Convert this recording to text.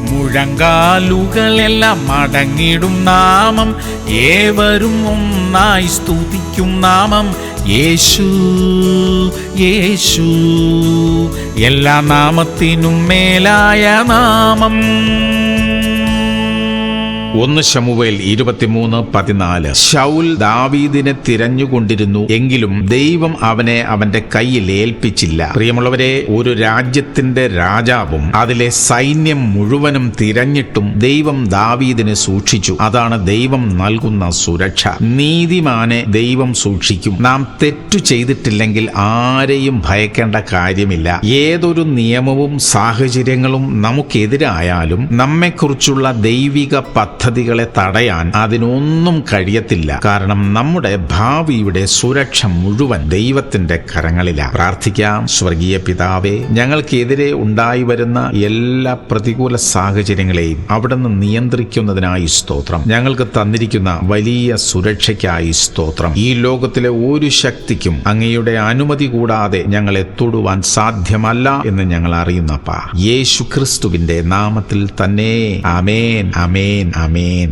മുഴങ്കാലുകളെല്ലാം മടങ്ങിടും നാമം, ഏവരും ഒന്നായി സ്തുതിക്കും നാമം യേശു യേശു, എല്ലാ നാമത്തിനും മേലായ നാമം. 1 ശമൂവേൽ 23:14. ശൗൽ ദാവീദിനെ തിരഞ്ഞുകൊണ്ടിരുന്നു, എങ്കിലും ദൈവം അവനെ അവന്റെ കയ്യിൽ ഏൽപ്പിച്ചില്ല. പ്രിയമുള്ളവരെ, ഒരു രാജ്യത്തിന്റെ രാജാവും അതിലെ സൈന്യം മുഴുവനും തിരഞ്ഞിട്ടും ദൈവം ദാവീദിനെ സൂക്ഷിച്ചു. അതാണ് ദൈവം നൽകുന്ന സുരക്ഷ. നീതിമാനെ ദൈവം സൂക്ഷിക്കും. നാം തെറ്റു ചെയ്തിട്ടില്ലെങ്കിൽ ആരെയും ഭയക്കേണ്ട കാര്യമില്ല. ഏതൊരു നിയമവും സാഹചര്യങ്ങളും നമുക്കെതിരായാലും നമ്മെക്കുറിച്ചുള്ള ദൈവിക പദ്ധതികളെ തടയാൻ അതിനൊന്നും കഴിയത്തില്ല. കാരണം നമ്മുടെ ഭാവിയുടെ സുരക്ഷ മുഴുവൻ ദൈവത്തിന്റെ കരങ്ങളിലാണ്. പ്രാർത്ഥിക്കാം. സ്വർഗീയ പിതാവേ, ഞങ്ങൾക്കെതിരെ ഉണ്ടായി വരുന്ന എല്ലാ പ്രതികൂല സാഹചര്യങ്ങളെയും അവിടുന്ന് നിയന്ത്രിക്കുന്നതിനായി സ്തോത്രം. ഞങ്ങൾക്ക് തന്നിരിക്കുന്ന വലിയ സുരക്ഷയ്ക്കായി സ്തോത്രം. ഈ ലോകത്തിലെ ഒരു ശക്തിക്കും അങ്ങയുടെ അനുമതി കൂടാതെ ഞങ്ങളെ തൊടുവാൻ സാധ്യമല്ല എന്ന് ഞങ്ങൾ അറിയുന്നപ്പാ. യേശു ക്രിസ്തുവിന്റെ നാമത്തിൽ തന്നെ. ആമേൻ, ആമേൻ, ആമേൻ.